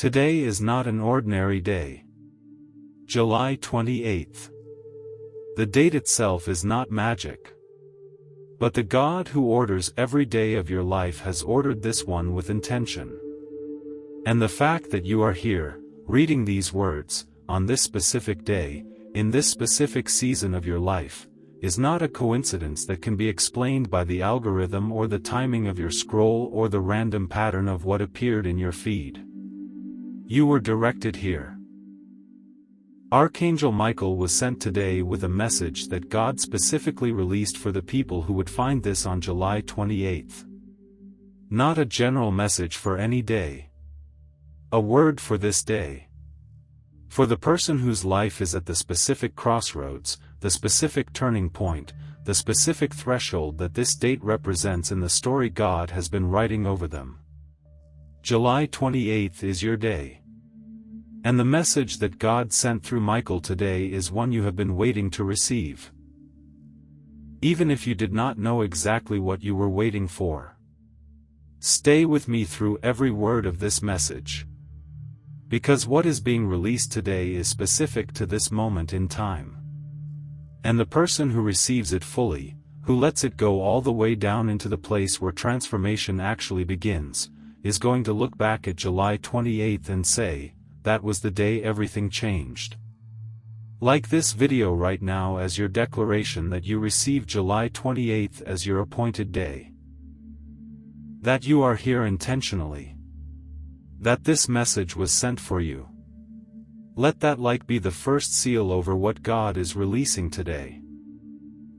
Today is not an ordinary day. July 28th. The date itself is not magic. But the God who orders every day of your life has ordered this one with intention. And the fact that you are here, reading these words, on this specific day, in this specific season of your life, is not a coincidence that can be explained by the algorithm or the timing of your scroll or the random pattern of what appeared in your feed. You were directed here. Archangel Michael was sent today with a message that God specifically released for the people who would find this on July 28th. Not a general message for any day. A word for this day. For the person whose life is at the specific crossroads, the specific turning point, the specific threshold that this date represents in the story God has been writing over them. July 28th is your day. And the message that God sent through Michael today is one you have been waiting to receive. Even if you did not know exactly what you were waiting for. Stay with me through every word of this message. Because what is being released today is specific to this moment in time. And the person who receives it fully, who lets it go all the way down into the place where transformation actually begins, is going to look back at July 28th and say, that was the day everything changed. Like this video right now as your declaration that you receive July 28th as your appointed day. That you are here intentionally. That this message was sent for you. Let that like be the first seal over what God is releasing today.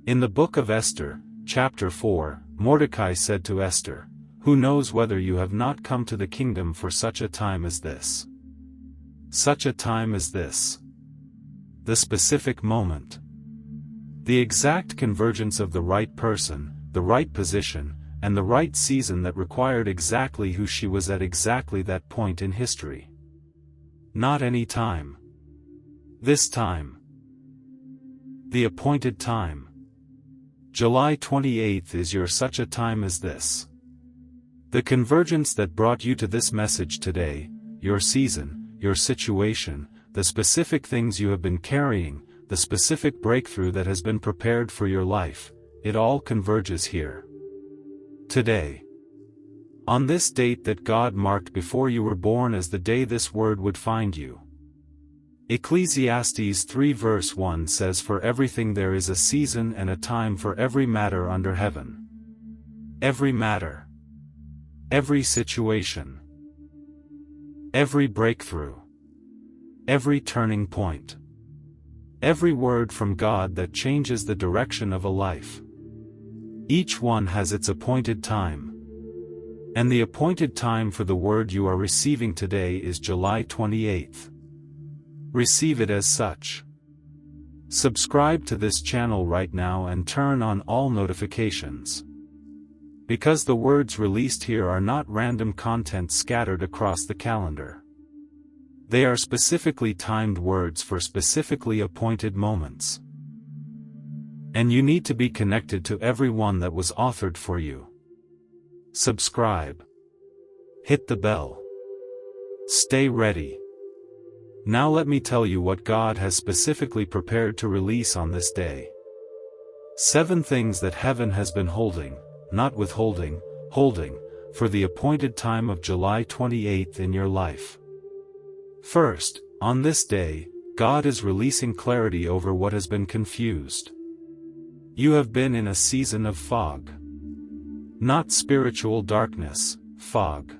In the book of Esther, chapter 4, Mordecai said to Esther, "Who knows whether you have not come to the kingdom for such a time as this?" Such a time as this. The specific moment. The exact convergence of the right person, the right position, and the right season that required exactly who she was at exactly that point in history. Not any time. This time. The appointed time. July 28th is your such a time as this. The convergence that brought you to this message today, your season, your situation, the specific things you have been carrying, the specific breakthrough that has been prepared for your life, it all converges here. Today. On this date that God marked before you were born as the day this word would find you. Ecclesiastes 3 verse 1 says, "For everything there is a season and a time for every matter under heaven." Every matter. Every situation. Every breakthrough. Every turning point. Every word from God that changes the direction of a life. Each one has its appointed time. And the appointed time for the word you are receiving today is July 28th. Receive it as such. Subscribe to this channel right now and turn on all notifications. Because the words released here are not random content scattered across the calendar. They are specifically timed words for specifically appointed moments. And you need to be connected to every one that was authored for you. Subscribe. Hit the bell. Stay ready. Now let me tell you what God has specifically prepared to release on this day. 7 things that heaven has been holding, not withholding, holding, for the appointed time of July 28th in your life. First, on this day, God is releasing clarity over what has been confused. You have been in a season of fog. Not spiritual darkness, fog.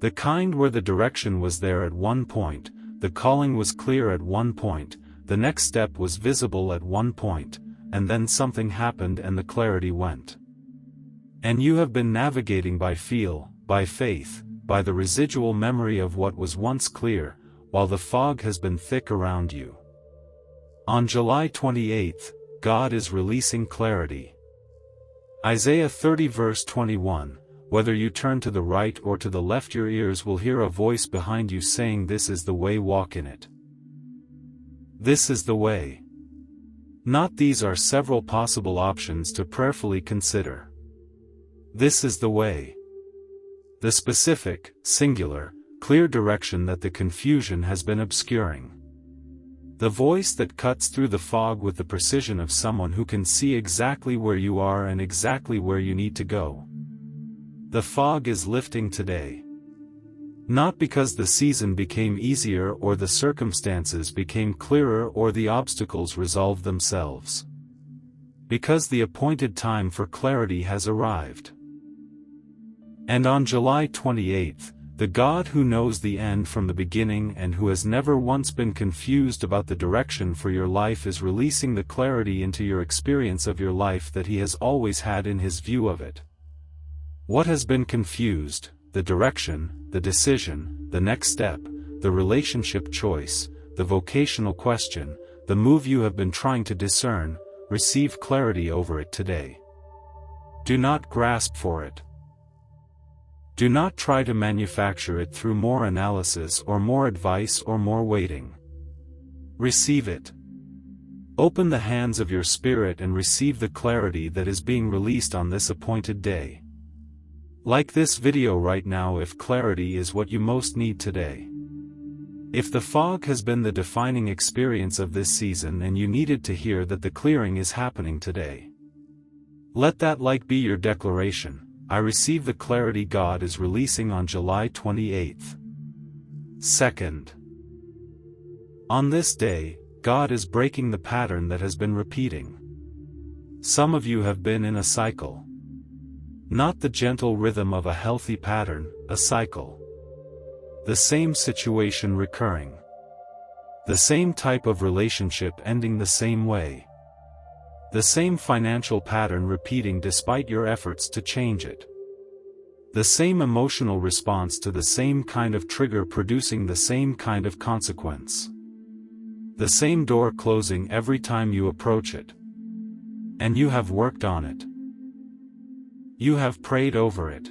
The kind where the direction was there at one point, the calling was clear at one point, the next step was visible at one point, and then something happened and the clarity went. And you have been navigating by feel, by faith, by the residual memory of what was once clear, while the fog has been thick around you. On July 28th, God is releasing clarity. Isaiah 30 verse 21, "Whether you turn to the right or to the left your ears will hear a voice behind you saying, 'This is the way, walk in it.'" This is the way. Not these are several possible options to prayerfully consider. This is the way. The specific, singular, clear direction that the confusion has been obscuring. The voice that cuts through the fog with the precision of someone who can see exactly where you are and exactly where you need to go. The fog is lifting today. Not because the season became easier or the circumstances became clearer or the obstacles resolved themselves. Because the appointed time for clarity has arrived. And on July 28th, the God who knows the end from the beginning and who has never once been confused about the direction for your life is releasing the clarity into your experience of your life that He has always had in His view of it. What has been confused, the direction, the decision, the next step, the relationship choice, the vocational question, the move you have been trying to discern, receive clarity over it today. Do not grasp for it. Do not try to manufacture it through more analysis or more advice or more waiting. Receive it. Open the hands of your spirit and receive the clarity that is being released on this appointed day. Like this video right now if clarity is what you most need today. If the fog has been the defining experience of this season and you needed to hear that the clearing is happening today. Let that like be your declaration. I receive the clarity God is releasing on July 28th. Second. On this day, God is breaking the pattern that has been repeating. Some of you have been in a cycle. Not the gentle rhythm of a healthy pattern, a cycle. The same situation recurring. The same type of relationship ending the same way. The same financial pattern repeating despite your efforts to change it. The same emotional response to the same kind of trigger producing the same kind of consequence. The same door closing every time you approach it. And you have worked on it. You have prayed over it.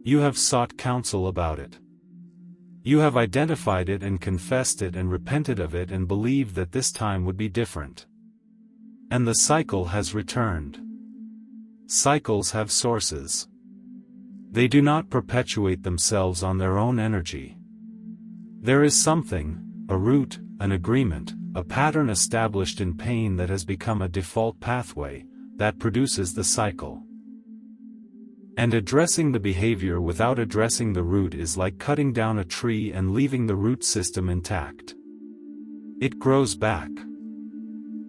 You have sought counsel about it. You have identified it and confessed it and repented of it and believed that this time would be different. And the cycle has returned. Cycles have sources. They do not perpetuate themselves on their own energy. There is something, a root, an agreement, a pattern established in pain that has become a default pathway, that produces the cycle. And addressing the behavior without addressing the root is like cutting down a tree and leaving the root system intact. It grows back.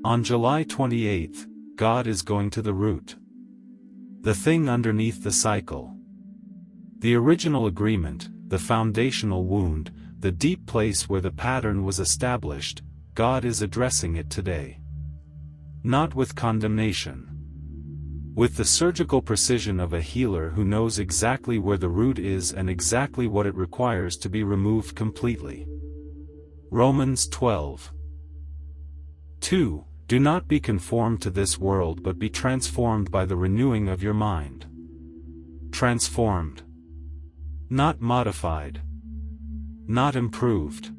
On July 28th, God is going to the root. The thing underneath the cycle. The original agreement, the foundational wound, the deep place where the pattern was established, God is addressing it today. Not with condemnation. With the surgical precision of a healer who knows exactly where the root is and exactly what it requires to be removed completely. Romans 12:2. Do not be conformed to this world but be transformed by the renewing of your mind. Transformed. Not modified. Not improved.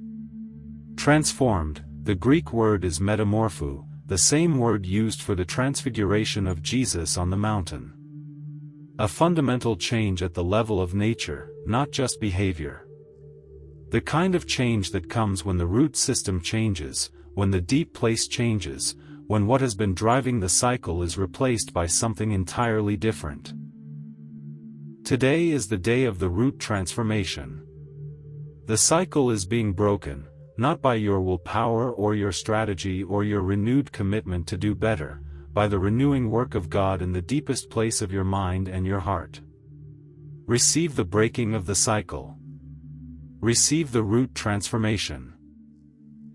Transformed, the Greek word is metamorpho, the same word used for the transfiguration of Jesus on the mountain. A fundamental change at the level of nature, not just behavior. The kind of change that comes when the root system changes, when the deep place changes, when what has been driving the cycle is replaced by something entirely different. Today is the day of the root transformation. The cycle is being broken, not by your willpower or your strategy or your renewed commitment to do better, by the renewing work of God in the deepest place of your mind and your heart. Receive the breaking of the cycle. Receive the root transformation.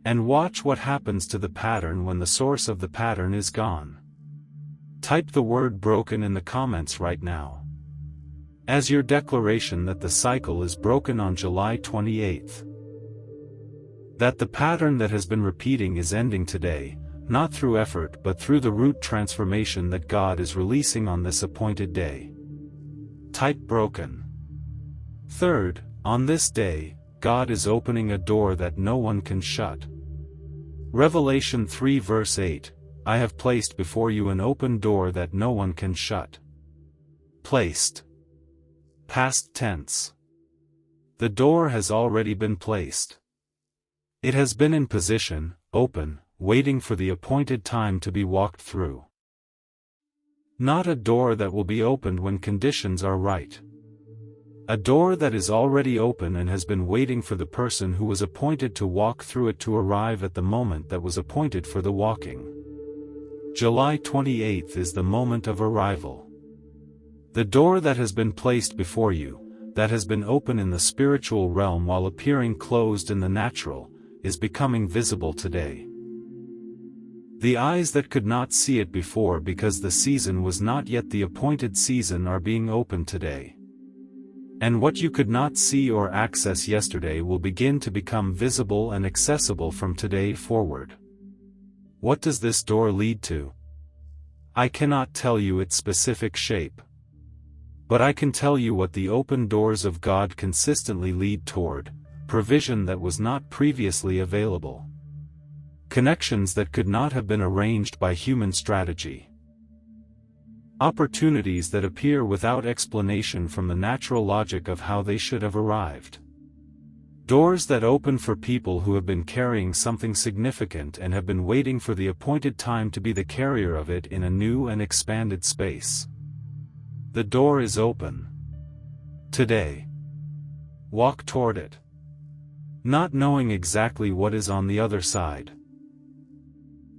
And watch what happens to the pattern when the source of the pattern is gone. Type the word broken in the comments right now. As your declaration that the cycle is broken on July 28th. That the pattern that has been repeating is ending today, not through effort but through the root transformation that God is releasing on this appointed day. Type broken. Third, on this day, God is opening a door that no one can shut. Revelation 3 verse 8, I have placed before you an open door that no one can shut. Placed. Past tense. The door has already been placed. It has been in position, open, waiting for the appointed time to be walked through. Not a door that will be opened when conditions are right. A door that is already open and has been waiting for the person who was appointed to walk through it to arrive at the moment that was appointed for the walking. July 28th is the moment of arrival. The door that has been placed before you, that has been open in the spiritual realm while appearing closed in the natural, is becoming visible today. The eyes that could not see it before because the season was not yet the appointed season are being opened today. And what you could not see or access yesterday will begin to become visible and accessible from today forward. What does this door lead to? I cannot tell you its specific shape. But I can tell you what the open doors of God consistently lead toward: provision that was not previously available. Connections that could not have been arranged by human strategy. Opportunities that appear without explanation from the natural logic of how they should have arrived. Doors that open for people who have been carrying something significant and have been waiting for the appointed time to be the carrier of it in a new and expanded space. The door is open. Today. Walk toward it. Not knowing exactly what is on the other side,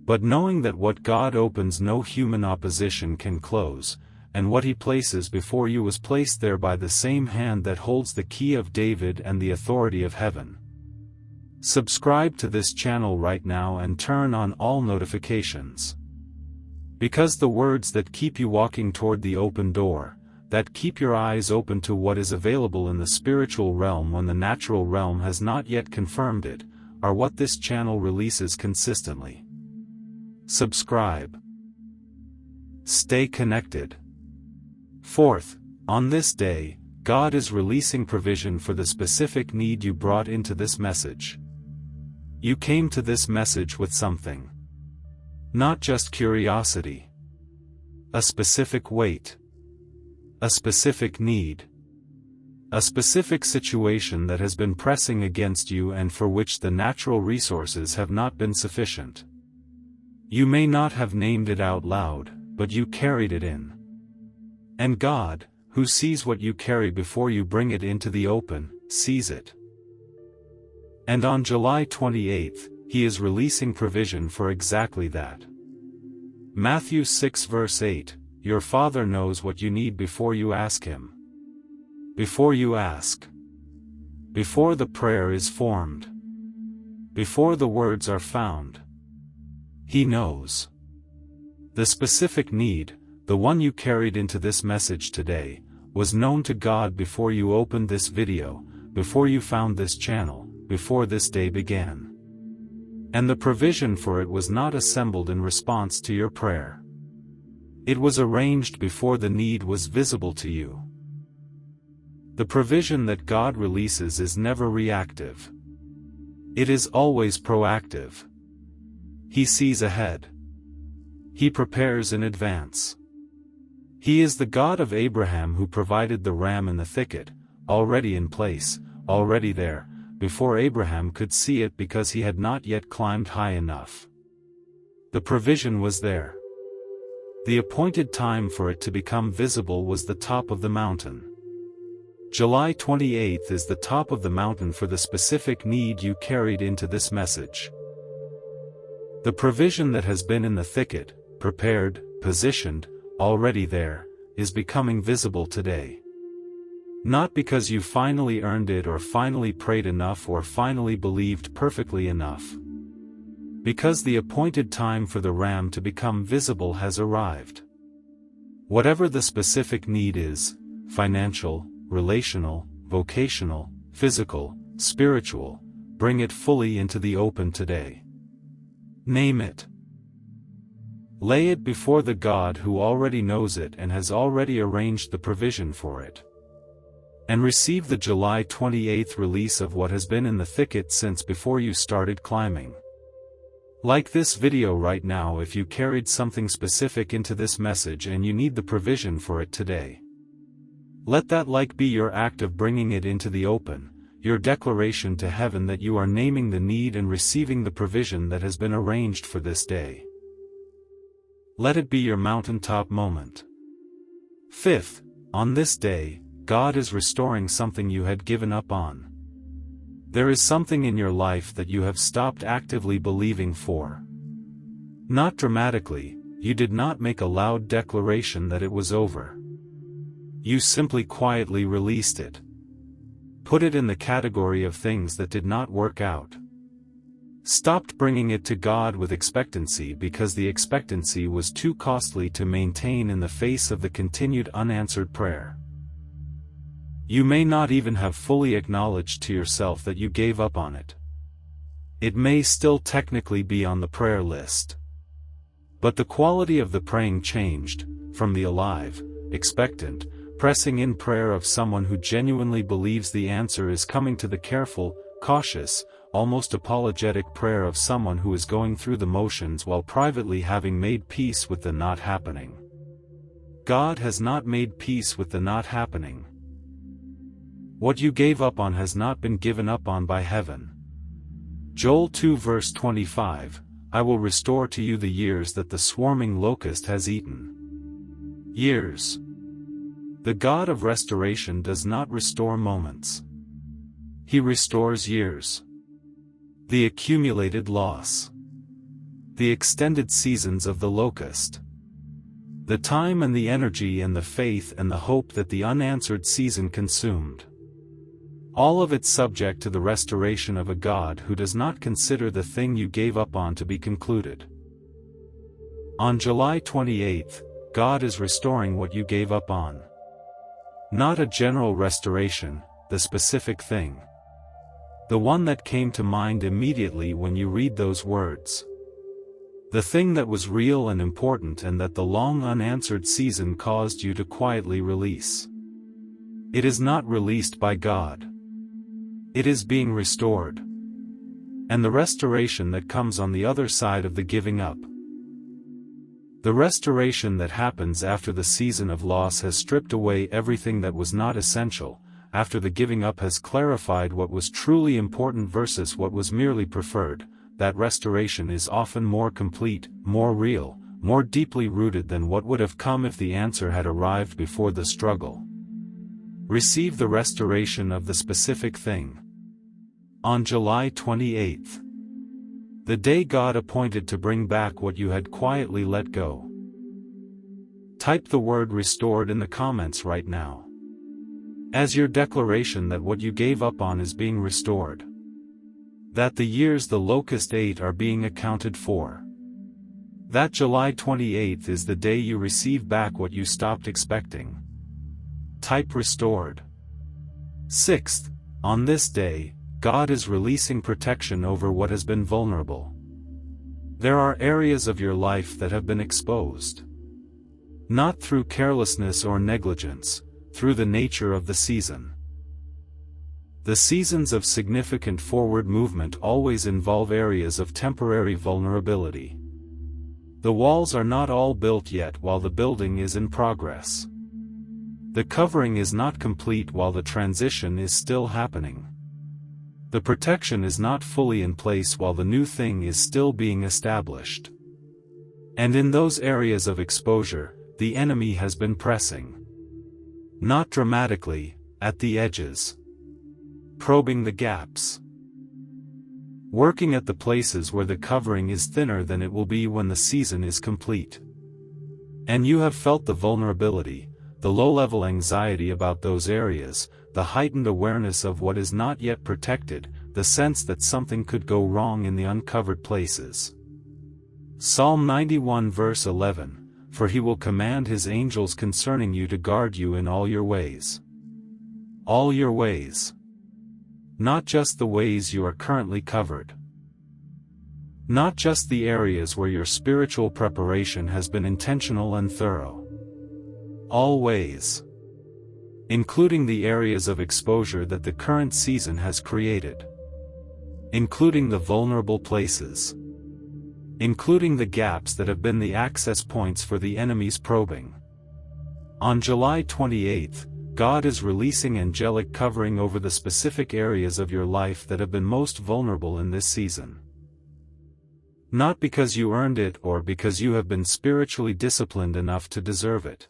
but knowing that what God opens no human opposition can close, and what He places before you was placed there by the same hand that holds the key of David and the authority of heaven. Subscribe to this channel right now and turn on all notifications. Because the words that keep you walking toward the open door, that keep your eyes open to what is available in the spiritual realm when the natural realm has not yet confirmed it, are what this channel releases consistently. Subscribe. Stay connected. Fourth, on this day, God is releasing provision for the specific need you brought into this message. You came to this message with something. Not just curiosity. A specific weight. A specific need. A specific situation that has been pressing against you and for which the natural resources have not been sufficient. You may not have named it out loud, but you carried it in. And God, who sees what you carry before you bring it into the open, sees it. And on July 28th, He is releasing provision for exactly that. Matthew 6 verse 8, your Father knows what you need before you ask Him. Before you ask. Before the prayer is formed. Before the words are found. He knows. The specific need, the one you carried into this message today, was known to God before you opened this video, before you found this channel, before this day began. And the provision for it was not assembled in response to your prayer. It was arranged before the need was visible to you. The provision that God releases is never reactive. It is always proactive. He sees ahead. He prepares in advance. He is the God of Abraham who provided the ram in the thicket, already in place, already there, before Abraham could see it because he had not yet climbed high enough. The provision was there. The appointed time for it to become visible was the top of the mountain. July 28th is the top of the mountain for the specific need you carried into this message. The provision that has been in the thicket, prepared, positioned, already there, is becoming visible today. Not because you finally earned it or finally prayed enough or finally believed perfectly enough. Because the appointed time for the ram to become visible has arrived. Whatever the specific need is, financial, relational, vocational, physical, spiritual, bring it fully into the open today. Name it. Lay it before the God who already knows it and has already arranged the provision for it. And receive the July 28th release of what has been in the thicket since before you started climbing. Like this video right now, if you carried something specific into this message and you need the provision for it today. Let that like be your act of bringing it into the open, your declaration to heaven that you are naming the need and receiving the provision that has been arranged for this day. Let it be your mountaintop moment. Fifth, on this day, God is restoring something you had given up on. There is something in your life that you have stopped actively believing for. Not dramatically, you did not make a loud declaration that it was over. You simply quietly released it. Put it in the category of things that did not work out. Stopped bringing it to God with expectancy because the expectancy was too costly to maintain in the face of the continued unanswered prayer. You may not even have fully acknowledged to yourself that you gave up on it. It may still technically be on the prayer list. But the quality of the praying changed, from the alive, expectant, pressing in prayer of someone who genuinely believes the answer is coming to the careful, cautious, almost apologetic prayer of someone who is going through the motions while privately having made peace with the not happening. God has not made peace with the not happening. What you gave up on has not been given up on by heaven. Joel 2 verse 25, I will restore to you the years that the swarming locust has eaten. Years. The God of restoration does not restore moments. He restores years. The accumulated loss. The extended seasons of the locust. The time and the energy and the faith and the hope that the unanswered season consumed. All of it subject to the restoration of a God who does not consider the thing you gave up on to be concluded. On July 28th, God is restoring what you gave up on. Not a general restoration, the specific thing. The one that came to mind immediately when you read those words. The thing that was real and important and that the long unanswered season caused you to quietly release. It is not released by God. It is being restored. And the restoration that comes on the other side of the giving up. The restoration that happens after the season of loss has stripped away everything that was not essential, after the giving up has clarified what was truly important versus what was merely preferred. That restoration is often more complete, more real, more deeply rooted than what would have come if the answer had arrived before the struggle. Receive the restoration of the specific thing. On July 28th. The day God appointed to bring back what you had quietly let go. Type the word restored in the comments right now. As your declaration that what you gave up on is being restored. That the years the locust ate are being accounted for. That July 28th is the day you receive back what you stopped expecting. Type restored. Sixth, on this day, God is releasing protection over what has been vulnerable. There are areas of your life that have been exposed. Not through carelessness or negligence, through the nature of the season. The seasons of significant forward movement always involve areas of temporary vulnerability. The walls are not all built yet while the building is in progress. The covering is not complete while the transition is still happening. The protection is not fully in place while the new thing is still being established. And in those areas of exposure, the enemy has been pressing. Not dramatically, at the edges. Probing the gaps. Working at the places where the covering is thinner than it will be when the season is complete. And you have felt the vulnerability, the low-level anxiety about those areas, the heightened awareness of what is not yet protected, the sense that something could go wrong in the uncovered places. Psalm 91 verse 11, For he will command his angels concerning you to guard you in all your ways. All your ways. Not just the ways you are currently covered. Not just the areas where your spiritual preparation has been intentional and thorough. All ways. Including the areas of exposure that the current season has created. Including the vulnerable places. Including the gaps that have been the access points for the enemy's probing. On July 28th, God is releasing angelic covering over the specific areas of your life that have been most vulnerable in this season. Not because you earned it or because you have been spiritually disciplined enough to deserve it.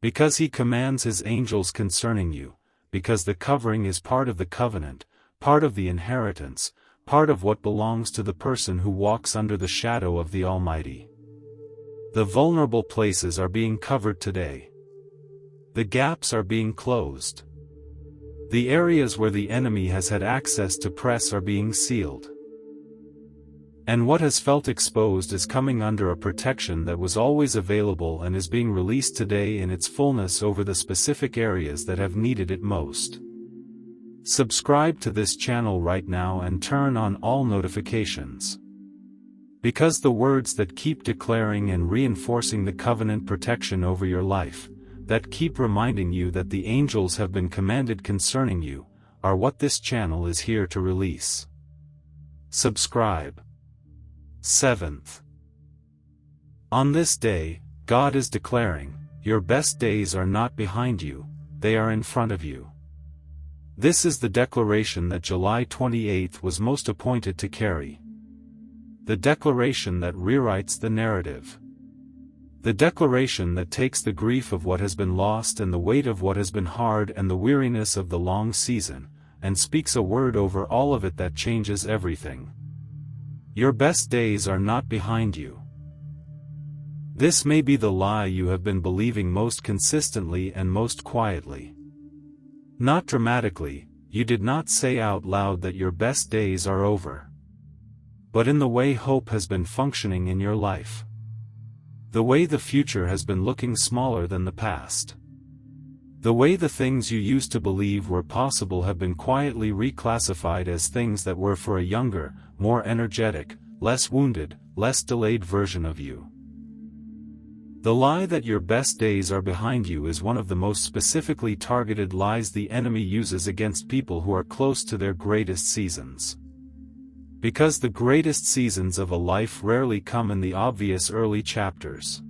Because He commands His angels concerning you, because the covering is part of the covenant, part of the inheritance, part of what belongs to the person who walks under the shadow of the Almighty. The vulnerable places are being covered today. The gaps are being closed. The areas where the enemy has had access to press are being sealed. And what has felt exposed is coming under a protection that was always available and is being released today in its fullness over the specific areas that have needed it most. Subscribe to this channel right now and turn on all notifications. Because the words that keep declaring and reinforcing the covenant protection over your life, that keep reminding you that the angels have been commanded concerning you, are what this channel is here to release. Subscribe. 7th. On this day, God is declaring, your best days are not behind you, they are in front of you. This is the declaration that July 28th was most appointed to carry. The declaration that rewrites the narrative. The declaration that takes the grief of what has been lost and the weight of what has been hard and the weariness of the long season, and speaks a word over all of it that changes everything. Your best days are not behind you. This may be the lie you have been believing most consistently and most quietly. Not dramatically, you did not say out loud that your best days are over. But in the way hope has been functioning in your life. The way the future has been looking smaller than the past. The way the things you used to believe were possible have been quietly reclassified as things that were for a younger, more energetic, less wounded, less delayed version of you. The lie that your best days are behind you is one of the most specifically targeted lies the enemy uses against people who are close to their greatest seasons. Because the greatest seasons of a life rarely come in the obvious early chapters.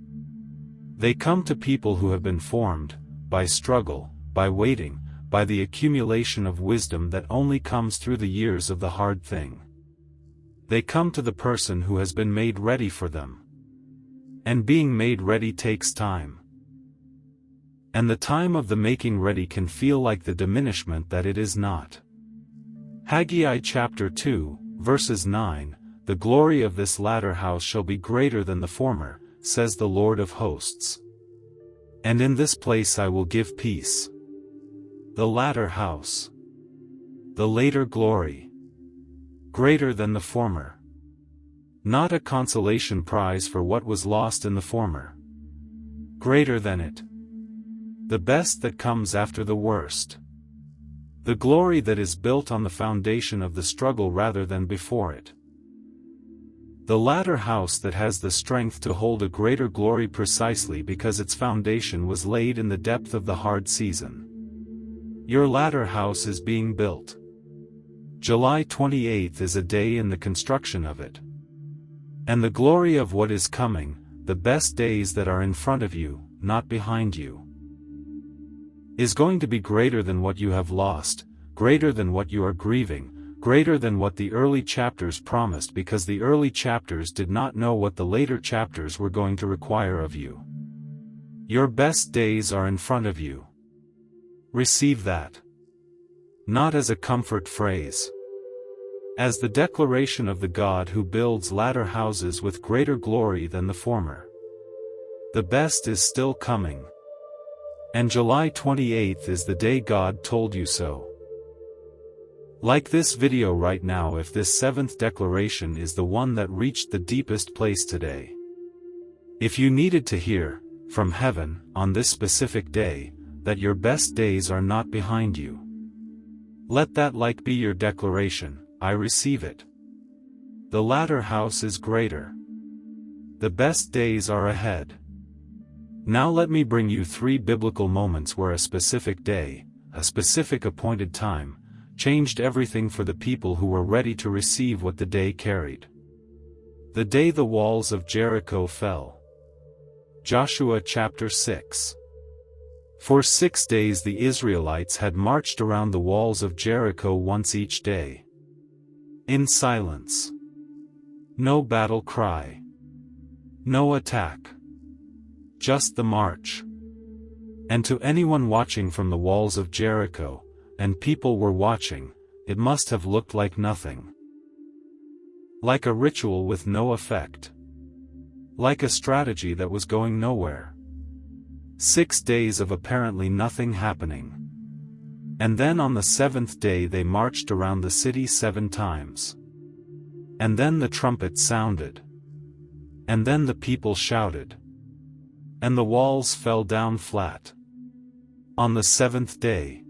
They come to people who have been formed, by struggle, by waiting, by the accumulation of wisdom that only comes through the years of the hard thing. They come to the person who has been made ready for them. And being made ready takes time. And the time of the making ready can feel like the diminishment that it is not. Haggai chapter 2, verses 9, the glory of this latter house shall be greater than the former, says the Lord of hosts. And in this place I will give peace. The latter house. The later glory. Greater than the former. Not a consolation prize for what was lost in the former. Greater than it. The best that comes after the worst. The glory that is built on the foundation of the struggle rather than before it. The latter house that has the strength to hold a greater glory precisely because its foundation was laid in the depth of the hard season. Your latter house is being built. July 28th is a day in the construction of it. And the glory of what is coming, the best days that are in front of you, not behind you, is going to be greater than what you have lost, greater than what you are grieving, greater than what the early chapters promised because the early chapters did not know what the later chapters were going to require of you. Your best days are in front of you. Receive that. Not as a comfort phrase. As the declaration of the God who builds latter houses with greater glory than the former. The best is still coming. And July 28th is the day God told you so. Like this video right now if this seventh declaration is the one that reached the deepest place today. If you needed to hear, from heaven, on this specific day, that your best days are not behind you. Let that like be your declaration, I receive it. The latter house is greater. The best days are ahead. Now let me bring you 3 biblical moments where a specific day, a specific appointed time, changed everything for the people who were ready to receive what the day carried. The day the walls of Jericho fell. Joshua chapter 6. For 6 days the Israelites had marched around the walls of Jericho once each day. In silence. No battle cry. No attack. Just the march. And to anyone watching from the walls of Jericho, and people were watching, it must have looked like nothing. Like a ritual with no effect. Like a strategy that was going nowhere. 6 days of apparently nothing happening. And then on the 7th day they marched around the city 7 times. And then the trumpet sounded. And then the people shouted. And the walls fell down flat. On the 7th day.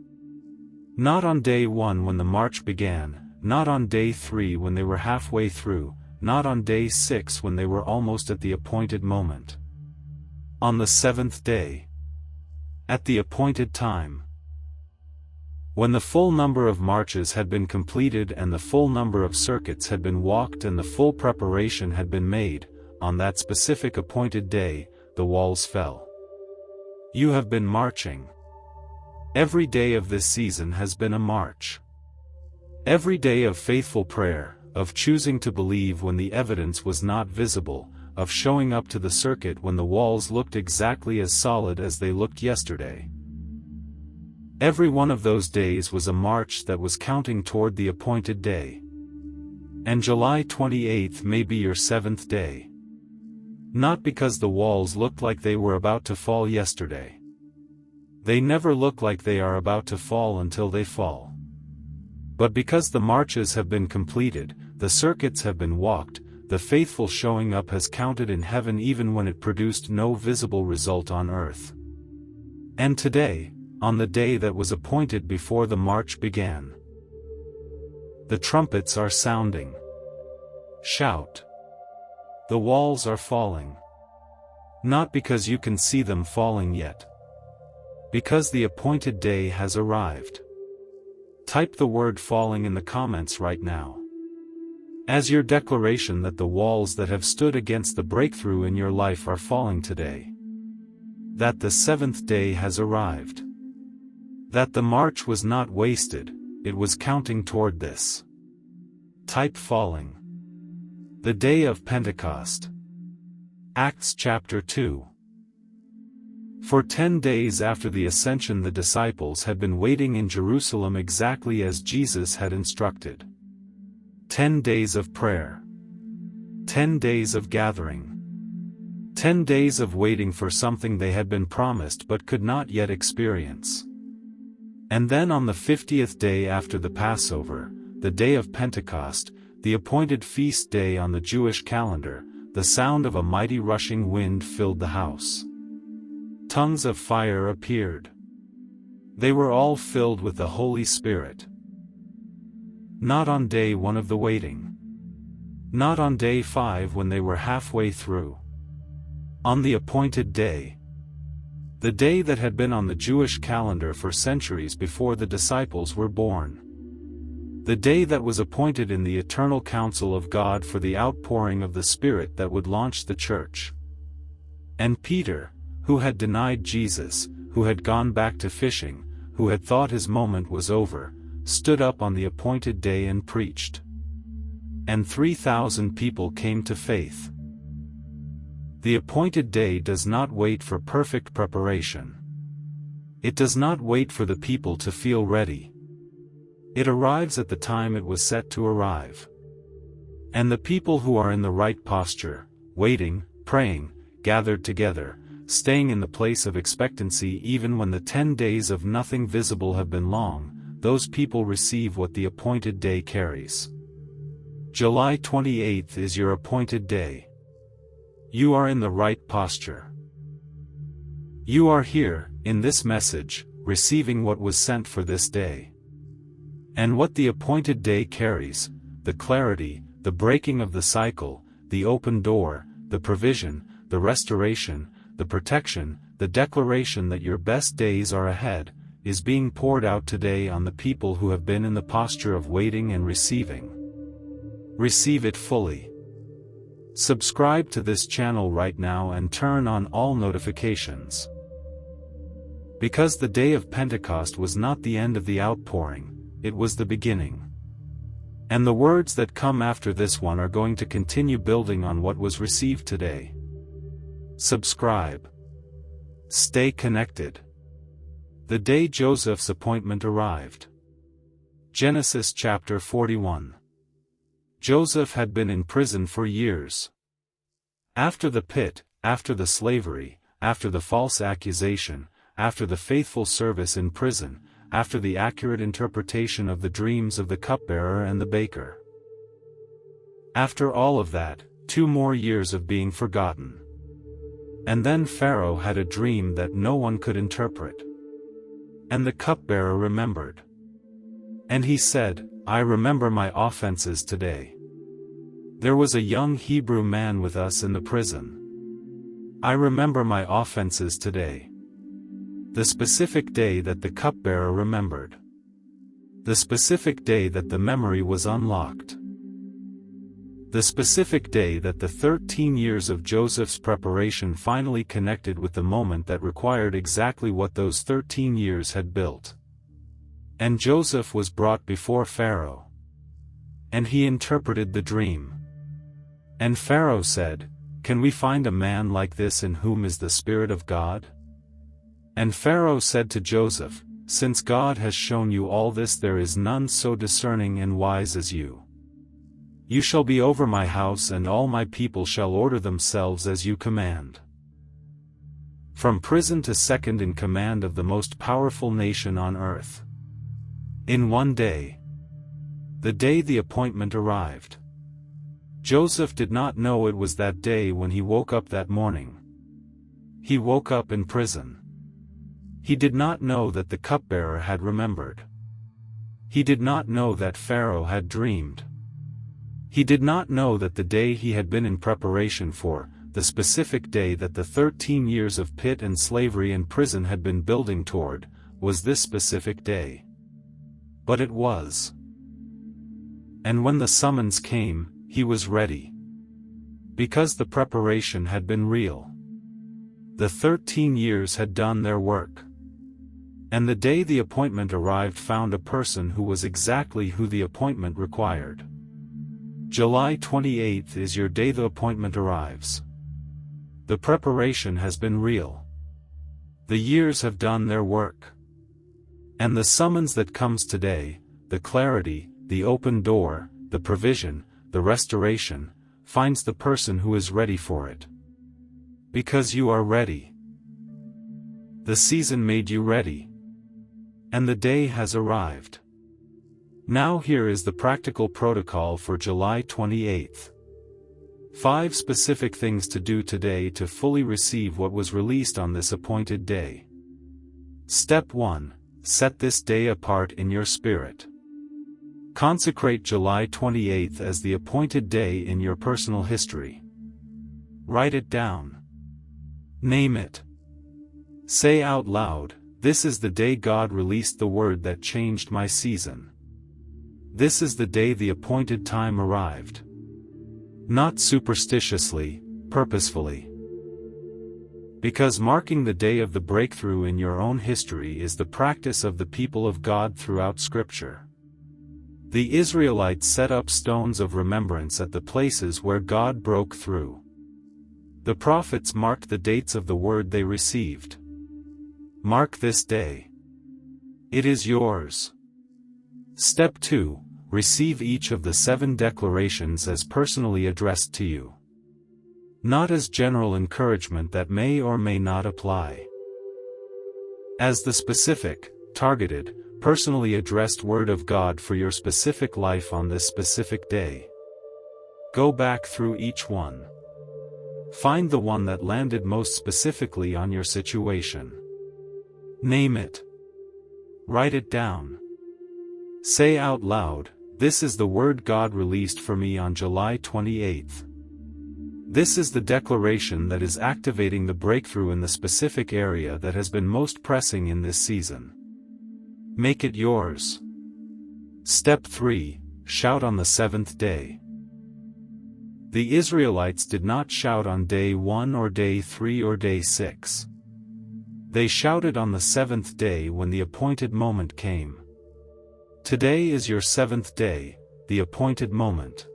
Not on day 1 when the march began, not on day 3 when they were halfway through, not on day 6 when they were almost at the appointed moment. On the 7th day. At the appointed time. When the full number of marches had been completed and the full number of circuits had been walked and the full preparation had been made, on that specific appointed day, the walls fell. You have been marching. Every day of this season has been a march. Every day of faithful prayer, of choosing to believe when the evidence was not visible, of showing up to the circuit when the walls looked exactly as solid as they looked yesterday. Every one of those days was a march that was counting toward the appointed day. And July 28th may be your 7th day. Not because the walls looked like they were about to fall yesterday. They never look like they are about to fall until they fall. But because the marches have been completed, the circuits have been walked, the faithful showing up has counted in heaven even when it produced no visible result on earth. And today, on the day that was appointed before the march began, the trumpets are sounding. Shout. The walls are falling. Not because you can see them falling yet. Because the appointed day has arrived. Type the word falling in the comments right now. As your declaration that the walls that have stood against the breakthrough in your life are falling today. That the 7th day has arrived. That the march was not wasted, it was counting toward this. Type falling. The day of Pentecost. Acts chapter 2. For 10 days after the ascension the disciples had been waiting in Jerusalem exactly as Jesus had instructed. 10 days of prayer. 10 days of gathering. 10 days of waiting for something they had been promised but could not yet experience. And then on the 50th day after the Passover, the day of Pentecost, the appointed feast day on the Jewish calendar, the sound of a mighty rushing wind filled the house. Tongues of fire appeared. They were all filled with the Holy Spirit. Not on day 1 of the waiting. Not on day 5 when they were halfway through. On the appointed day. The day that had been on the Jewish calendar for centuries before the disciples were born. The day that was appointed in the eternal counsel of God for the outpouring of the Spirit that would launch the church. And Peter, who had denied Jesus, who had gone back to fishing, who had thought his moment was over, stood up on the appointed day and preached. And 3,000 people came to faith. The appointed day does not wait for perfect preparation. It does not wait for the people to feel ready. It arrives at the time it was set to arrive. And the people who are in the right posture, waiting, praying, gathered together, staying in the place of expectancy even when the 10 days of nothing visible have been long, those people receive what the appointed day carries. July 28th is your appointed day. You are in the right posture. You are here, in this message, receiving what was sent for this day. And what the appointed day carries, the clarity, the breaking of the cycle, the open door, the provision, the restoration, the protection, the declaration that your best days are ahead, is being poured out today on the people who have been in the posture of waiting and receiving. Receive it fully. Subscribe to this channel right now and turn on all notifications. Because the day of Pentecost was not the end of the outpouring, it was the beginning. And the words that come after this one are going to continue building on what was received today. Subscribe. Stay connected. The day Joseph's appointment arrived. Genesis chapter 41. Joseph had been in prison for years. After the pit, after the slavery, after the false accusation, after the faithful service in prison, after the accurate interpretation of the dreams of the cupbearer and the baker. After all of that, 2 more years of being forgotten. And then Pharaoh had a dream that no one could interpret. And the cupbearer remembered. And he said, "I remember my offenses today. There was a young Hebrew man with us in the prison. I remember my offenses today." The specific day that the cupbearer remembered. The specific day that the memory was unlocked. The specific day that the 13 years of Joseph's preparation finally connected with the moment that required exactly what those 13 years had built. And Joseph was brought before Pharaoh. And he interpreted the dream. And Pharaoh said, "Can we find a man like this in whom is the Spirit of God?" And Pharaoh said to Joseph, "Since God has shown you all this, there is none so discerning and wise as you. You shall be over my house, and all my people shall order themselves as you command." From prison to second in command of the most powerful nation on earth. In one day. The day the appointment arrived. Joseph did not know it was that day when he woke up that morning. He woke up in prison. He did not know that the cupbearer had remembered. He did not know that Pharaoh had dreamed. He did not know that the day he had been in preparation for, the specific day that the 13 years of pit and slavery and prison had been building toward, was this specific day. But it was. And when the summons came, he was ready. Because the preparation had been real. The 13 years had done their work. And the day the appointment arrived found a person who was exactly who the appointment required. July 28th is your day the appointment arrives. The preparation has been real. The years have done their work. And the summons that comes today, the clarity, the open door, the provision, the restoration, finds the person who is ready for it. Because you are ready. The season made you ready. And the day has arrived. Now here is the practical protocol for July 28th. 5 specific things to do today to fully receive what was released on this appointed day. Step 1. Set this day apart in your spirit. Consecrate July 28th as the appointed day in your personal history. Write it down. Name it. Say out loud, "This is the day God released the word that changed my season. This is the day the appointed time arrived." Not superstitiously, purposefully. Because marking the day of the breakthrough in your own history is the practice of the people of God throughout Scripture. The Israelites set up stones of remembrance at the places where God broke through. The prophets marked the dates of the word they received. Mark this day. It is yours. Step 2. Receive each of the 7 declarations as personally addressed to you. Not as general encouragement that may or may not apply. As the specific, targeted, personally addressed Word of God for your specific life on this specific day. Go back through each one. Find the one that landed most specifically on your situation. Name it. Write it down. Say out loud, "This is the word God released for me on July 28th. This is the declaration that is activating the breakthrough in the specific area that has been most pressing in this season." Make it yours. Step 3. Shout on the 7th day. The Israelites did not shout on day 1 or day 3 or day 6. They shouted on the seventh day when the appointed moment came. Today is your seventh day, the appointed moment.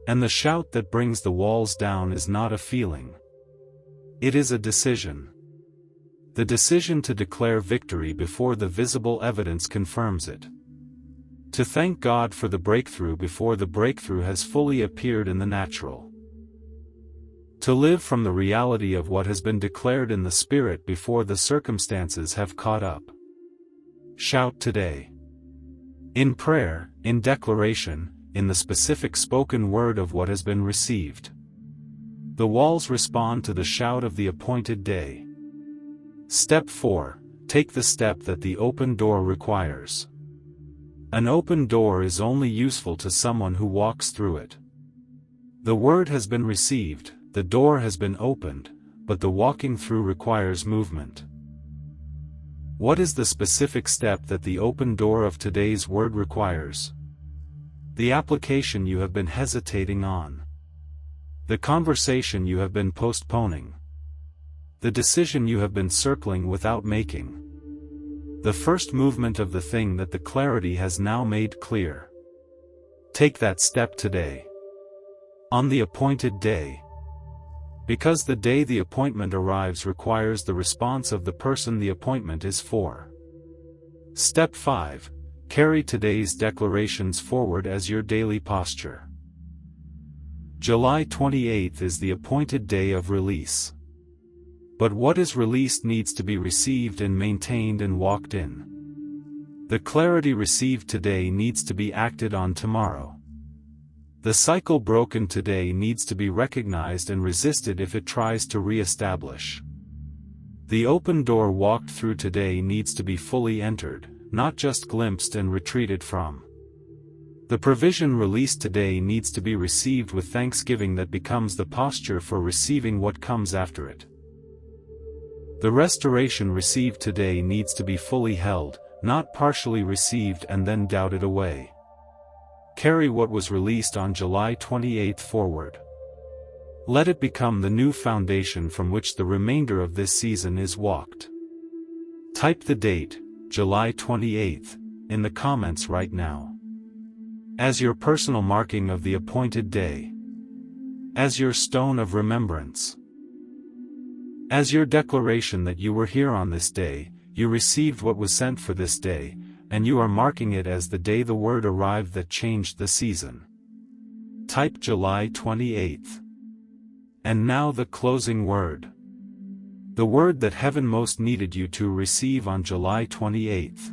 And the shout that brings the walls down is not a feeling. It is a decision. The decision to declare victory before the visible evidence confirms it. To thank God for the breakthrough before the breakthrough has fully appeared in the natural. To live from the reality of what has been declared in the Spirit before the circumstances have caught up. Shout today. In prayer, in declaration, in the specific spoken word of what has been received. The walls respond to the shout of the appointed day. Step 4. Take the step that the open door requires. An open door is only useful to someone who walks through it. The word has been received, the door has been opened, but the walking through requires movement. What is the specific step that the open door of today's word requires? The application you have been hesitating on. The conversation you have been postponing. The decision you have been circling without making. The first movement of the thing that the clarity has now made clear. Take that step today. On the appointed day. Because the day the appointment arrives requires the response of the person the appointment is for. Step 5. Carry today's declarations forward as your daily posture. July 28th is the appointed day of release. But what is released needs to be received and maintained and walked in. The clarity received today needs to be acted on tomorrow. The cycle broken today needs to be recognized and resisted if it tries to re-establish. The open door walked through today needs to be fully entered, not just glimpsed and retreated from. The provision released today needs to be received with thanksgiving that becomes the posture for receiving what comes after it. The restoration received today needs to be fully held, not partially received and then doubted away. Carry what was released on July 28th forward. Let it become the new foundation from which the remainder of this season is walked. Type the date, July 28th, in the comments right now. As your personal marking of the appointed day. As your stone of remembrance. As your declaration that you were here on this day, you received what was sent for this day, and you are marking it as the day the word arrived that changed the season. Type July 28th. And now the closing word. The word that heaven most needed you to receive on July 28th.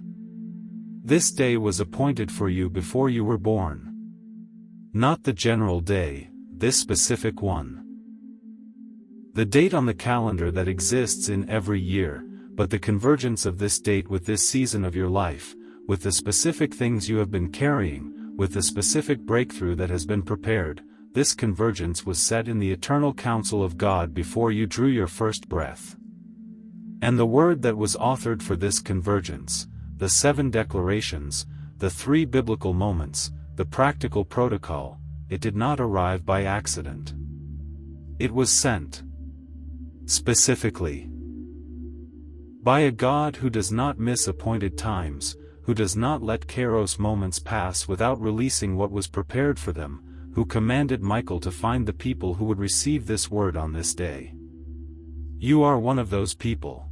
This day was appointed for you before you were born. Not the general day, this specific one. The date on the calendar that exists in every year, but the convergence of this date with this season of your life, with the specific things you have been carrying, with the specific breakthrough that has been prepared, this convergence was set in the eternal counsel of God before you drew your first breath. And the word that was authored for this convergence, the 7 declarations, the 3 biblical moments, the practical protocol, it did not arrive by accident. It was sent. Specifically. By a God who does not miss appointed times, who does not let Kairos moments pass without releasing what was prepared for them, who commanded Michael to find the people who would receive this word on this day. You are one of those people.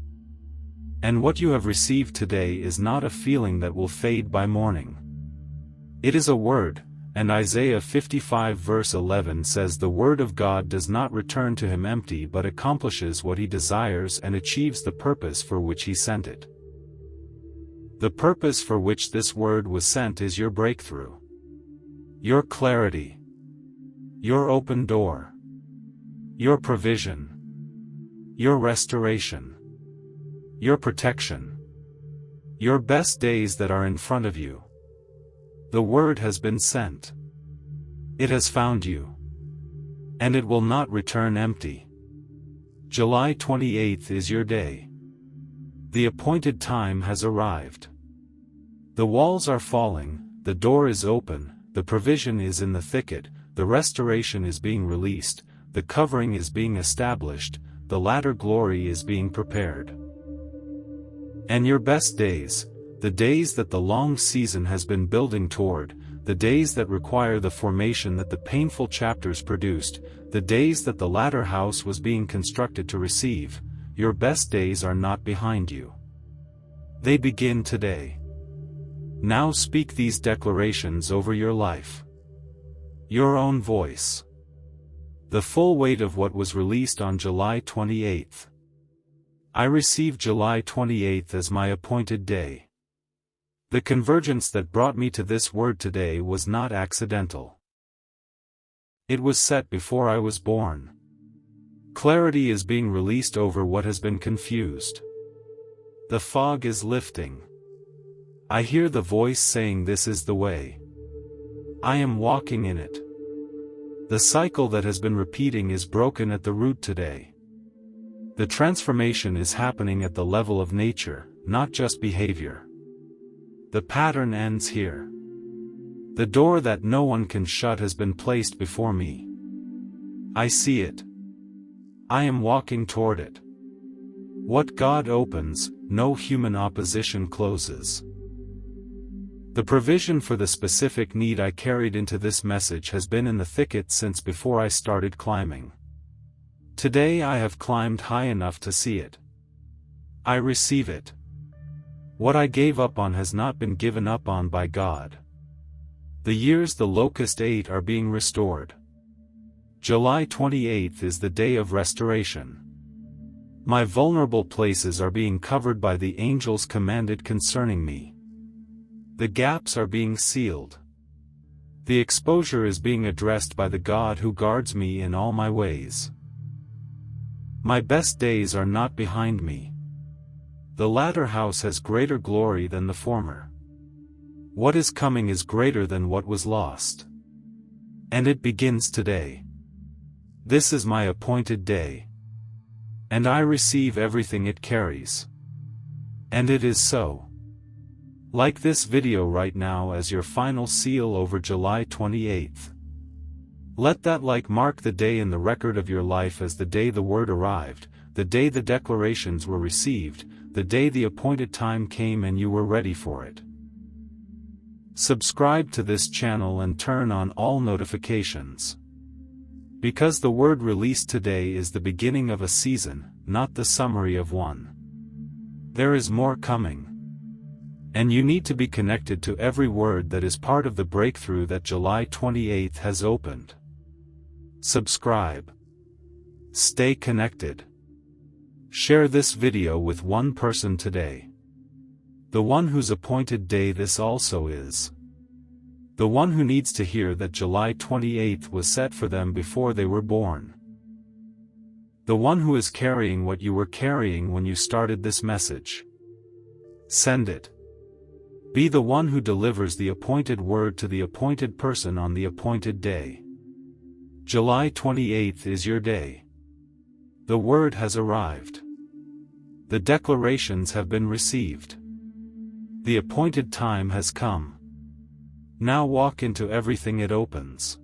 And what you have received today is not a feeling that will fade by morning. It is a word, and Isaiah 55 verse 11 says the word of God does not return to him empty but accomplishes what he desires and achieves the purpose for which he sent it. The purpose for which this word was sent is your breakthrough. Your clarity. Your open door. Your provision. Your restoration. Your protection. Your best days that are in front of you. The word has been sent. It has found you. And it will not return empty. July 28th is your day. The appointed time has arrived. The walls are falling, the door is open, the provision is in the thicket, the restoration is being released, the covering is being established, the latter glory is being prepared. And your best days, the days that the long season has been building toward, the days that require the formation that the painful chapters produced, the days that the latter house was being constructed to receive, your best days are not behind you. They begin today. Now speak these declarations over your life. Your own voice. The full weight of what was released on July 28th. I receive July 28th as my appointed day. The convergence that brought me to this word today was not accidental. It was set before I was born. Clarity is being released over what has been confused. The fog is lifting. I hear the voice saying, "This is the way." I am walking in it. The cycle that has been repeating is broken at the root today. The transformation is happening at the level of nature, not just behavior. The pattern ends here. The door that no one can shut has been placed before me. I see it. I am walking toward it. What God opens, no human opposition closes. The provision for the specific need I carried into this message has been in the thicket since before I started climbing. Today I have climbed high enough to see it. I receive it. What I gave up on has not been given up on by God. The years the locust ate are being restored. July 28th is the day of restoration. My vulnerable places are being covered by the angels commanded concerning me. The gaps are being sealed. The exposure is being addressed by the God who guards me in all my ways. My best days are not behind me. The latter house has greater glory than the former. What is coming is greater than what was lost. And it begins today. This is my appointed day. And I receive everything it carries. And it is so. Like this video right now as your final seal over July 28th. Let that like mark the day in the record of your life as the day the word arrived, the day the declarations were received, the day the appointed time came and you were ready for it. Subscribe to this channel and turn on all notifications. Because the word released today is the beginning of a season, not the summary of one. There is more coming. And you need to be connected to every word that is part of the breakthrough that July 28th has opened. Subscribe. Stay connected. Share this video with one person today. The one whose appointed day this also is. The one who needs to hear that July 28th was set for them before they were born. The one who is carrying what you were carrying when you started this message. Send it. Be the one who delivers the appointed word to the appointed person on the appointed day. July 28th is your day. The word has arrived. The declarations have been received. The appointed time has come. Now walk into everything it opens.